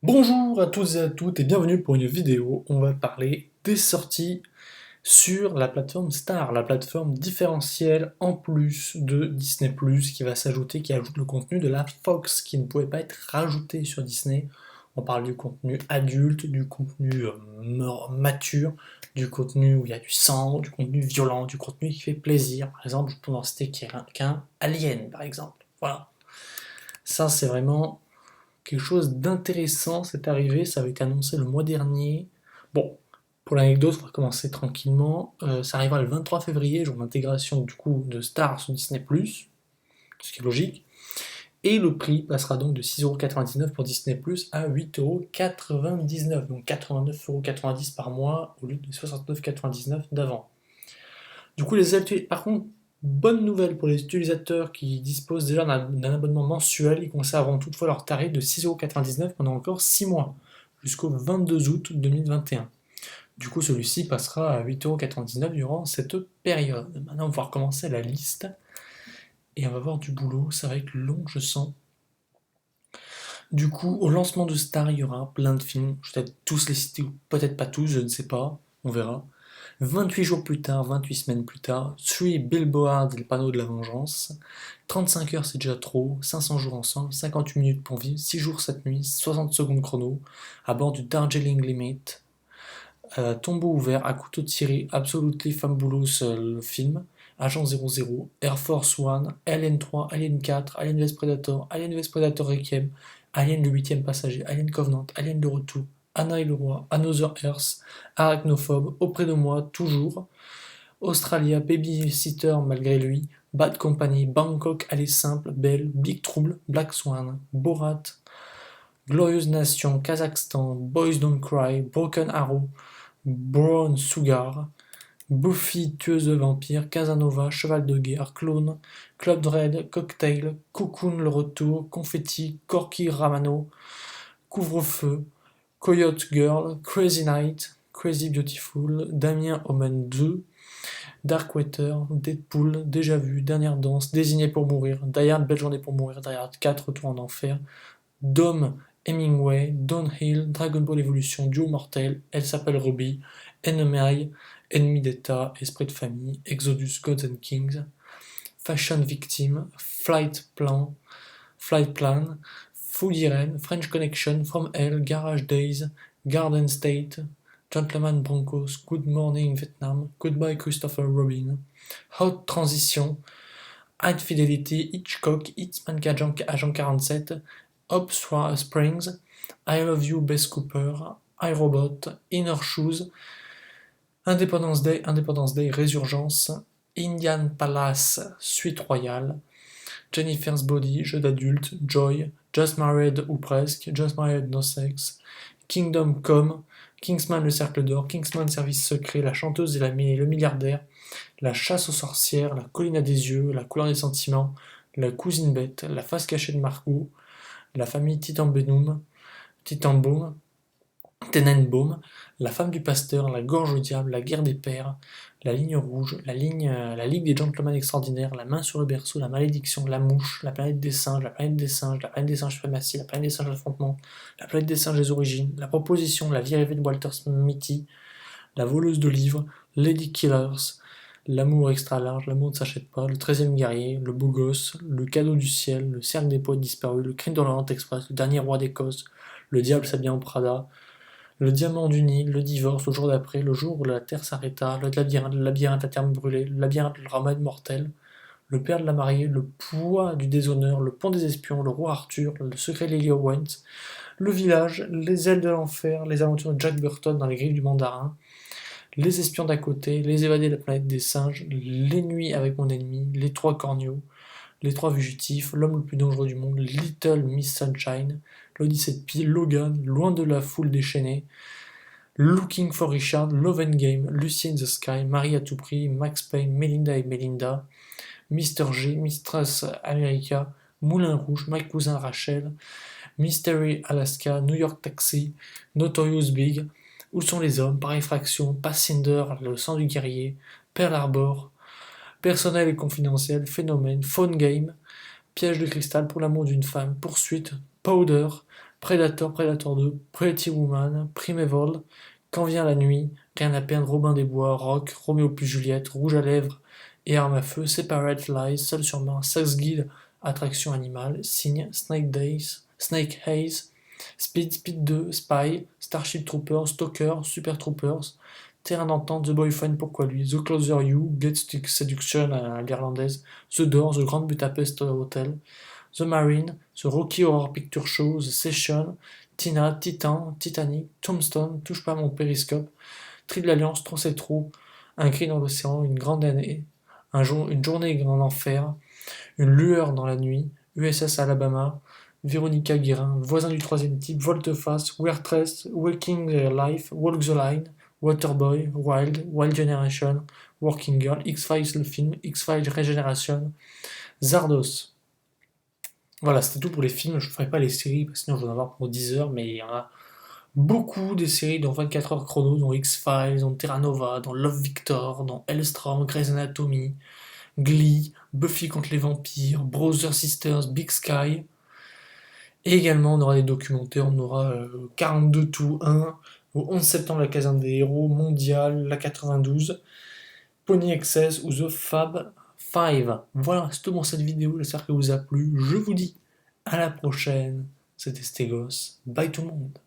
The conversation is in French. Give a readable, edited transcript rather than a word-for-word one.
Bonjour à tous et à toutes et bienvenue pour une vidéo. On va parler des sorties sur la plateforme Star, la plateforme différentielle en plus de Disney+, qui va s'ajouter, qui ajoute le contenu de la Fox qui ne pouvait pas être rajouté sur Disney. On parle du contenu adulte, du contenu mature, du contenu où il y a du sang, du contenu violent, du contenu qui fait plaisir. Par exemple, je peux en citer qu'un Alien, par exemple. Voilà. Ça, c'est vraiment quelque chose d'intéressant. C'est arrivé, ça avait été annoncé le mois dernier. Bon, pour l'anecdote, on va commencer tranquillement. Ça arrivera le 23 février, jour d'intégration du coup de Star sur Disney+, ce qui est logique. Et le prix passera donc de 6,99€ pour Disney+, à 8,99€. Donc 89,90€ par mois au lieu de 69,99€ d'avant. Du coup, par contre, bonne nouvelle pour les utilisateurs qui disposent déjà d'un abonnement mensuel, ils conserveront toutefois leur tarif de 6,99€ pendant encore 6 mois, jusqu'au 22 août 2021. Du coup, celui-ci passera à 8,99€ durant cette période. Maintenant, on va pouvoir commencer la liste, et on va voir du boulot, ça va être long, je sens. Du coup, au lancement de Star, il y aura plein de films, je vais peut-être tous les citer, ou peut-être pas tous, je ne sais pas, on verra. 28 jours plus tard, 28 semaines plus tard, 3 Billboards et le panneau de la vengeance, 35 heures c'est déjà trop, 500 jours ensemble, 58 minutes pour vivre, 6 jours 7 nuits, 60 secondes chrono, à bord du Darjeeling Limit, Tombeau ouvert, à couteau tiré, Absolutely Fabulous le film, Agent 00, Air Force One, Alien 3, Alien 4, Alien vs Predator, Alien vs Predator Requiem, Alien le huitième passager, Alien Covenant, Alien le retour, Anna et le roi, Another Earth, Arachnophobe, Auprès de moi, toujours, Australia, Babysitter malgré lui, Bad Company, Bangkok, Aller simple, Belle, Big Trouble, Black Swan, Borat, Glorieuse Nation, Kazakhstan, Boys Don't Cry, Broken Arrow, Brown Sugar, Buffy, tueuse de vampires, Casanova, Cheval de guerre, Clone, Club Dread, Cocktail, Cocoon le retour, Confetti, Corky Ramano, Couvre-feu, Coyote Girl, Crazy Night, Crazy Beautiful, Damien Omen 2, Darkwater, Deadpool, Déjà Vu, Dernière Danse, Désigné pour mourir, Die Hard, Belle Journée pour mourir, Die Hard 4, Retour en enfer, Dom, Hemingway, Downhill, Dragon Ball Evolution, Duo Mortel, Elle s'appelle Ruby, Enemy, Ennemi d'État, Esprit de famille, Exodus, Gods and Kings, Fashion Victim, Flight Plan, Full Irene, French Connection, From Hell, Garage Days, Garden State, Gentleman Broncos, Good Morning Vietnam, Goodbye Christopher Robin, Hot Transition, High Fidelity, Hitchcock, Hitman Agent 47, Hope Springs, I Love You Bess Cooper, iRobot, Inner Shoes, Independence Day, Résurgence, Indian Palace, Suite Royale, Jennifer's Body, Jeu d'adulte, Joy, Just Married ou presque, Just Married No Sex, Kingdom Come, Kingsman le Cercle d'Or, Kingsman Service Secret, La Chanteuse et le Milliardaire, La Chasse aux Sorcières, La Colline à des Yeux, La Couleur des Sentiments, La Cousine Bête, La Face Cachée de Margot, La Famille Titenbaum, Tenenbaum, La Femme du Pasteur, La Gorge au Diable, La Guerre des Pères, La Ligne Rouge, la Ligue des Gentlemen Extraordinaires, La Main sur le Berceau, La Malédiction, La Mouche, La Planète des Singes, La Planète des Singes, La Planète des Singes Suprématie, La Planète des Singes Affrontement, La Planète des Singes des Origines, La Proposition, La Vie rêvée de Walter Mitty, La Voleuse de Livres, Lady Killers, L'amour extra large, L'amour ne s'achète pas, Le 13e guerrier, Le beau gosse, Le cadeau du ciel, Le cercle des poètes disparus, Le crime dans l'Orient Express, Le dernier roi d'Écosse, Le diable s'habille en Prada, Le diamant du Nil, Le divorce, Le jour d'après, Le jour où la terre s'arrêta, Le labyrinthe à terme brûlé, Le labyrinthe le remède mortel, Le père de la mariée, Le poids du déshonneur, Le pont des espions, Le roi Arthur, Le secret de Lily Owens, Le village, Les ailes de l'enfer, Les aventures de Jack Burton dans les griffes du mandarin, Les espions d'à côté, Les évadés de la planète des singes, Les nuits avec mon ennemi, Les trois corneaux, Les trois fugitifs, L'homme le plus dangereux du monde, Little Miss Sunshine, L'Odyssée de Pi, Logan, Loin de la foule déchaînée, Looking for Richard, Love and Game, Lucy in the Sky, Marie à tout prix, Max Payne, Melinda et Melinda, Mr. G, Mistress America, Moulin Rouge, My Cousin Rachel, Mystery Alaska, New York Taxi, Notorious Big, Où sont les hommes, Par effraction, Pathfinder, Le sang du guerrier, Pearl Harbor, Personnel et confidentiel, Phénomène, Phone Game, Piège de cristal, Pour l'amour d'une femme, Poursuite, Powder, Predator, Predator 2, Pretty Woman, Primeval, Quand vient la nuit, Rien à perdre, Robin des Bois, Rock, Roméo plus Juliette, Rouge à lèvres et Arme à feu, Separate Lies, Seul sur Mars, Sex Guide, Attraction animale, Signe, Snake Days, Snake Haze, Speed 2, Spy, Starship Troopers, Stalker, Super Troopers, Terrain d'entente, The Boyfriend, pourquoi lui, The Closer You, Get Seduction à l'irlandaise, The Door, The Grand Budapest Hotel, The Marine, The Rocky Horror Picture Show, The Session, Tina, Titan, Titanic, Tombstone, Touche pas à mon périscope, Tri de l'Alliance, Trop c'est trop, Un cri dans l'océan, Une grande année, une journée en enfer, Une lueur dans la nuit, USS Alabama, Véronica Guérin, Voisin du troisième type, Volte-face, We're Trust, Walking Life, Walk the Line, Waterboy, Wild, Wild Generation, Working Girl, X-Files le film, X-Files Regeneration, Zardos. Voilà, c'était tout pour les films. Je ne ferai pas les séries, parce que sinon je vais en avoir pour 10 heures, mais il y en a beaucoup des séries dans 24 heures chrono, dont X-Files, dans Terra Nova, dans Love Victor, dans Hellstrom, Grey's Anatomy, Glee, Buffy contre les vampires, Brother Sisters, Big Sky. Et également, on aura des documentaires, on aura 42 tout 1, au 11 septembre, la caserne des héros, Mondial, la 92, Pony Excess ou The Fab 5. Voilà, c'est tout pour cette vidéo, j'espère qu'elle vous a plu. Je vous dis à la prochaine. C'était Stegos. Bye tout le monde.